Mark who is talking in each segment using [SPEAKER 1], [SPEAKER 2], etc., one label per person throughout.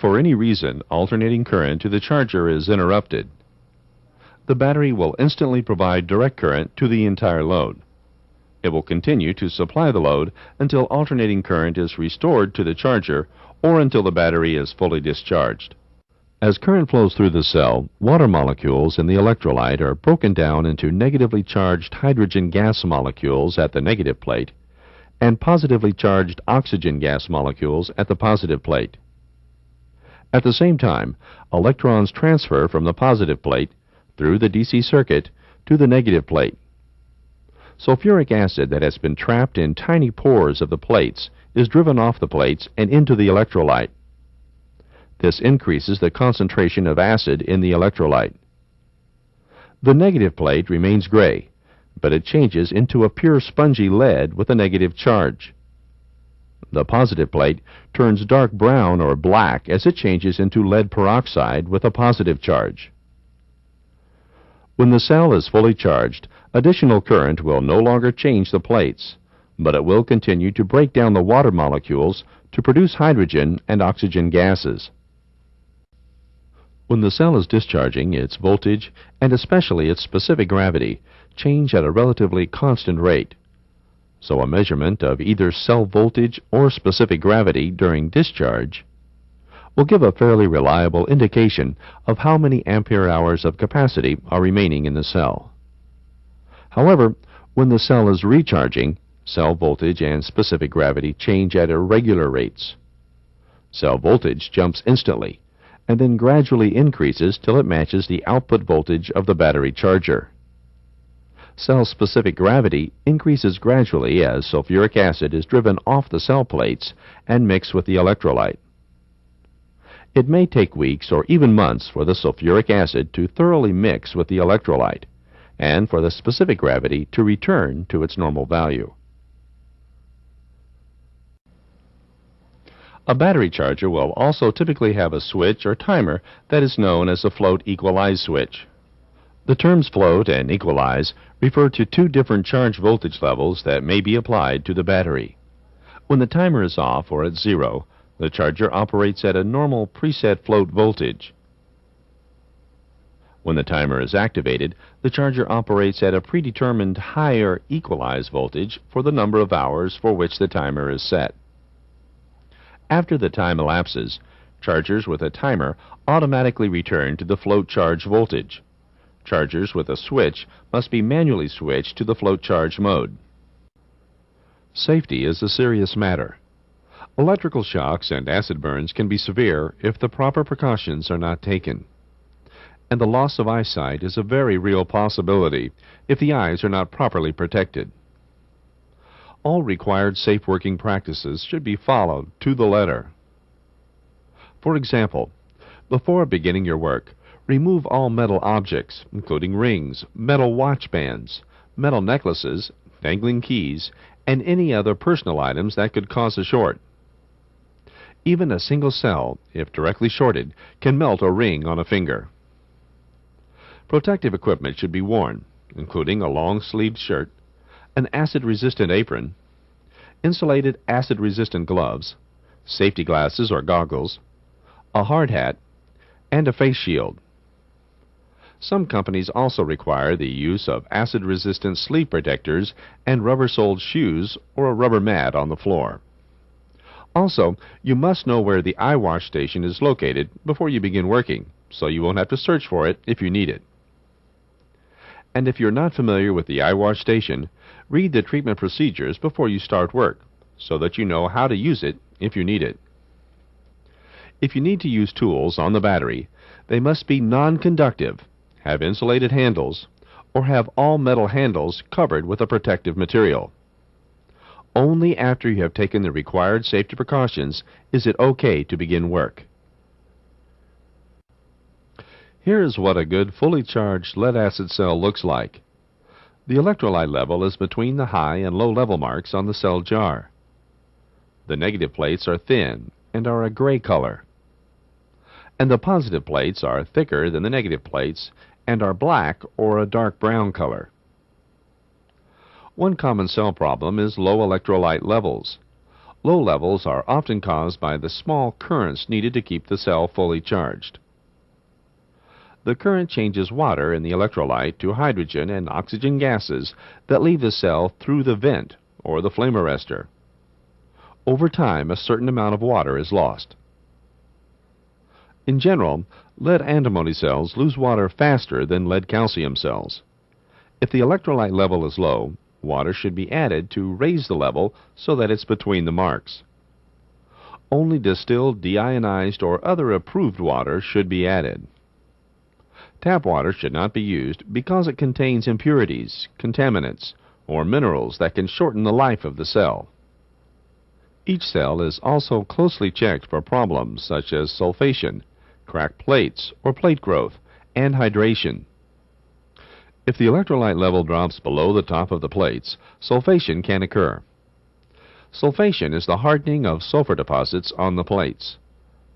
[SPEAKER 1] for any reason alternating current to the charger is interrupted, the battery will instantly provide direct current to the entire load. It will continue to supply the load until alternating current is restored to the charger or until the battery is fully discharged. As current flows through the cell, water molecules in the electrolyte are broken down into negatively charged hydrogen gas molecules at the negative plate and positively charged oxygen gas molecules at the positive plate. At the same time, electrons transfer from the positive plate through the DC circuit to the negative plate. Sulfuric acid that has been trapped in tiny pores of the plates is driven off the plates and into the electrolyte. This increases the concentration of acid in the electrolyte. The negative plate remains gray, but it changes into a pure spongy lead with a negative charge. The positive plate turns dark brown or black as it changes into lead peroxide with a positive charge. When the cell is fully charged, additional current will no longer change the plates, but it will continue to break down the water molecules to produce hydrogen and oxygen gases. When the cell is discharging, its voltage, and especially its specific gravity, change at a relatively constant rate. So a measurement of either cell voltage or specific gravity during discharge will give a fairly reliable indication of how many ampere-hours of capacity are remaining in the cell. However, when the cell is recharging, cell voltage and specific gravity change at irregular rates. Cell voltage jumps instantly, and then gradually increases till it matches the output voltage of the battery charger. Cell-specific gravity increases gradually as sulfuric acid is driven off the cell plates and mixed with the electrolyte. It may take weeks or even months for the sulfuric acid to thoroughly mix with the electrolyte and for the specific gravity to return to its normal value. A battery charger will also typically have a switch or timer that is known as a float equalize switch. The terms float and equalize refer to two different charge voltage levels that may be applied to the battery. When the timer is off or at zero, the charger operates at a normal preset float voltage. When the timer is activated, the charger operates at a predetermined higher equalize voltage for the number of hours for which the timer is set. After the time elapses, chargers with a timer automatically return to the float charge voltage. Chargers with a switch must be manually switched to the float charge mode. Safety is a serious matter. Electrical shocks and acid burns can be severe if the proper precautions are not taken. And the loss of eyesight is a very real possibility if the eyes are not properly protected. All required safe working practices should be followed to the letter. For example, before beginning your work, remove all metal objects, including rings, metal watch bands, metal necklaces, dangling keys, and any other personal items that could cause a short. Even a single cell, if directly shorted, can melt a ring on a finger. Protective equipment should be worn, including a long-sleeved shirt, an acid-resistant apron, insulated acid-resistant gloves, safety glasses or goggles, a hard hat, and a face shield. Some companies also require the use of acid-resistant sleeve protectors and rubber-soled shoes or a rubber mat on the floor. Also, you must know where the eye wash station is located before you begin working, so you won't have to search for it if you need it. And if you're not familiar with the eye wash station, read the treatment procedures before you start work, so that you know how to use it if you need it. If you need to use tools on the battery, they must be non-conductive, have insulated handles, or have all metal handles covered with a protective material. Only after you have taken the required safety precautions is it okay to begin work. Here is what a good fully charged lead-acid cell looks like. The electrolyte level is between the high and low level marks on the cell jar. The negative plates are thin and are a gray color. And the positive plates are thicker than the negative plates and are black or a dark brown color. One common cell problem is low electrolyte levels. Low levels are often caused by the small currents needed to keep the cell fully charged. The current changes water in the electrolyte to hydrogen and oxygen gases that leave the cell through the vent or the flame arrestor. Over time, a certain amount of water is lost. In general, lead antimony cells lose water faster than lead calcium cells. If the electrolyte level is low, water should be added to raise the level so that it's between the marks. Only distilled, deionized, or other approved water should be added. Tap water should not be used because it contains impurities, contaminants, or minerals that can shorten the life of the cell. Each cell is also closely checked for problems such as sulfation, cracked plates or plate growth, and hydration. If the electrolyte level drops below the top of the plates, sulfation can occur. Sulfation is the hardening of sulfur deposits on the plates.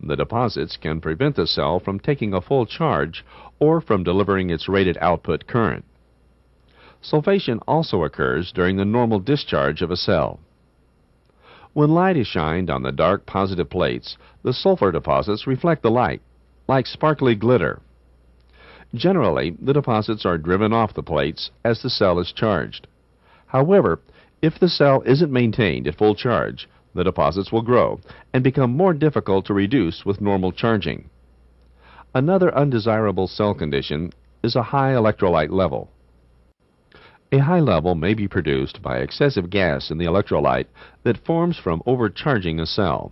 [SPEAKER 1] The deposits can prevent the cell from taking a full charge or from delivering its rated output current. Sulfation also occurs during the normal discharge of a cell. When light is shined on the dark positive plates, the sulfur deposits reflect the light, like sparkly glitter. Generally, the deposits are driven off the plates as the cell is charged. However, if the cell isn't maintained at full charge, the deposits will grow and become more difficult to reduce with normal charging. Another undesirable cell condition is a high electrolyte level. A high level may be produced by excessive gas in the electrolyte that forms from overcharging a cell.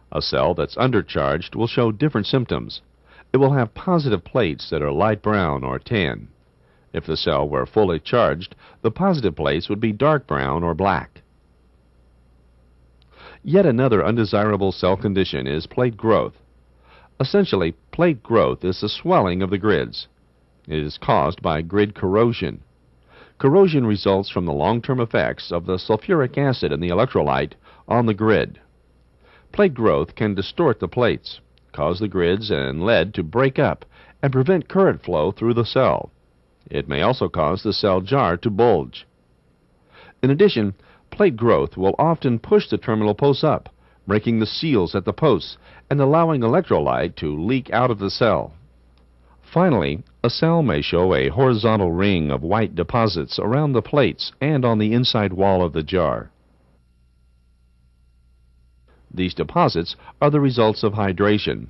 [SPEAKER 1] A cell that's undercharged will show different symptoms. It will have positive plates that are light brown or tan. If the cell were fully charged, the positive plates would be dark brown or black. Yet another undesirable cell condition is plate growth. Essentially, plate growth is the swelling of the grids. It is caused by grid corrosion. Corrosion results from the long-term effects of the sulfuric acid in the electrolyte on the grid. Plate growth can distort the plates, cause the grids and lead to break up, and prevent current flow through the cell. It may also cause the cell jar to bulge. In addition, plate growth will often push the terminal posts up, breaking the seals at the posts and allowing electrolyte to leak out of the cell. Finally, a cell may show a horizontal ring of white deposits around the plates and on the inside wall of the jar. These deposits are the results of hydration.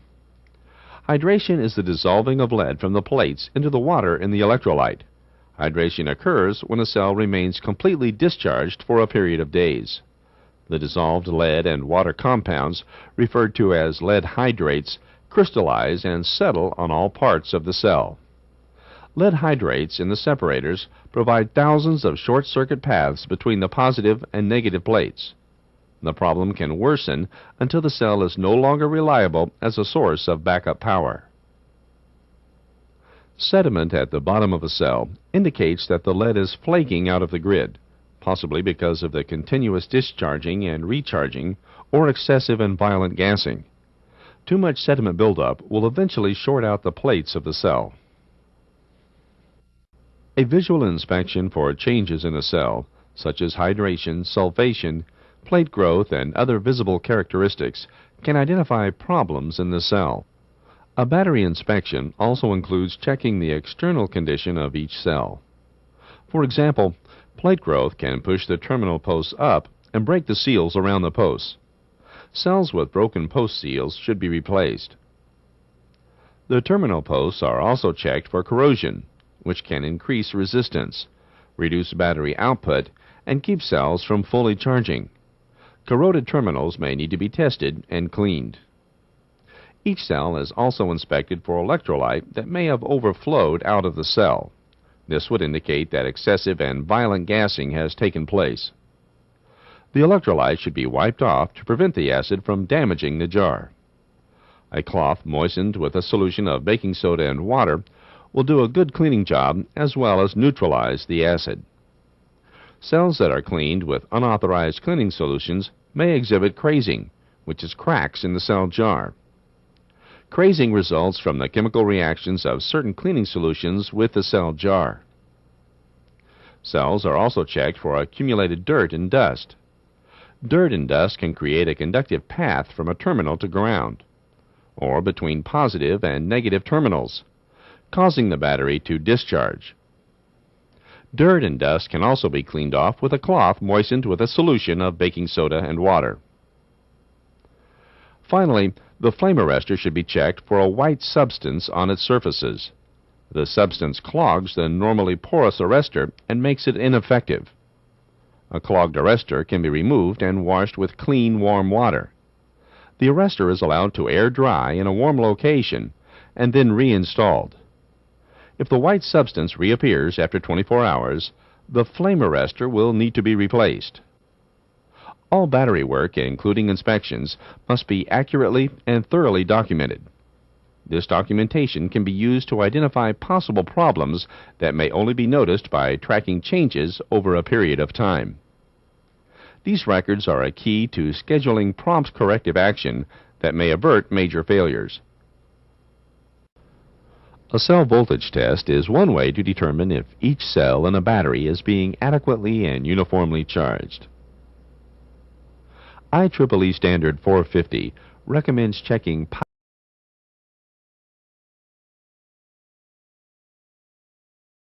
[SPEAKER 1] Hydration is the dissolving of lead from the plates into the water in the electrolyte. Hydration occurs when a cell remains completely discharged for a period of days. The dissolved lead and water compounds, referred to as lead hydrates, crystallize and settle on all parts of the cell. Lead hydrates in the separators provide thousands of short-circuit paths between the positive and negative plates. The problem can worsen until the cell is no longer reliable as a source of backup power. Sediment at the bottom of a cell indicates that the lead is flaking out of the grid, possibly because of the continuous discharging and recharging or excessive and violent gassing. Too much sediment buildup will eventually short out the plates of the cell. A visual inspection for changes in a cell, such as hydration, sulfation, plate growth, and other visible characteristics, can identify problems in the cell. A battery inspection also includes checking the external condition of each cell. For example, plate growth can push the terminal posts up and break the seals around the posts. Cells with broken post seals should be replaced. The terminal posts are also checked for corrosion, which can increase resistance, reduce battery output, and keep cells from fully charging. Corroded terminals may need to be tested and cleaned. Each cell is also inspected for electrolyte that may have overflowed out of the cell. This would indicate that excessive and violent gassing has taken place. The electrolyte should be wiped off to prevent the acid from damaging the jar. A cloth moistened with a solution of baking soda and water will do a good cleaning job as well as neutralize the acid. Cells that are cleaned with unauthorized cleaning solutions may exhibit crazing, which is cracks in the cell jar. Crazing results from the chemical reactions of certain cleaning solutions with the cell jar. Cells are also checked for accumulated dirt and dust. Dirt and dust can create a conductive path from a terminal to ground, or between positive and negative terminals, causing the battery to discharge. Dirt and dust can also be cleaned off with a cloth moistened with a solution of baking soda and water. Finally, the flame arrestor should be checked for a white substance on its surfaces. The substance clogs the normally porous arrestor and makes it ineffective. A clogged arrestor can be removed and washed with clean, warm water. The arrestor is allowed to air dry in a warm location and then reinstalled. If the white substance reappears after 24 hours, the flame arrestor will need to be replaced. All battery work, including inspections, must be accurately and thoroughly documented. This documentation can be used to identify possible problems that may only be noticed by tracking changes over a period of time. These records are a key to scheduling prompt corrective action that may avert major failures. A cell voltage test is one way to determine if each cell in a battery is being adequately and uniformly charged. IEEE Standard 450 recommends checking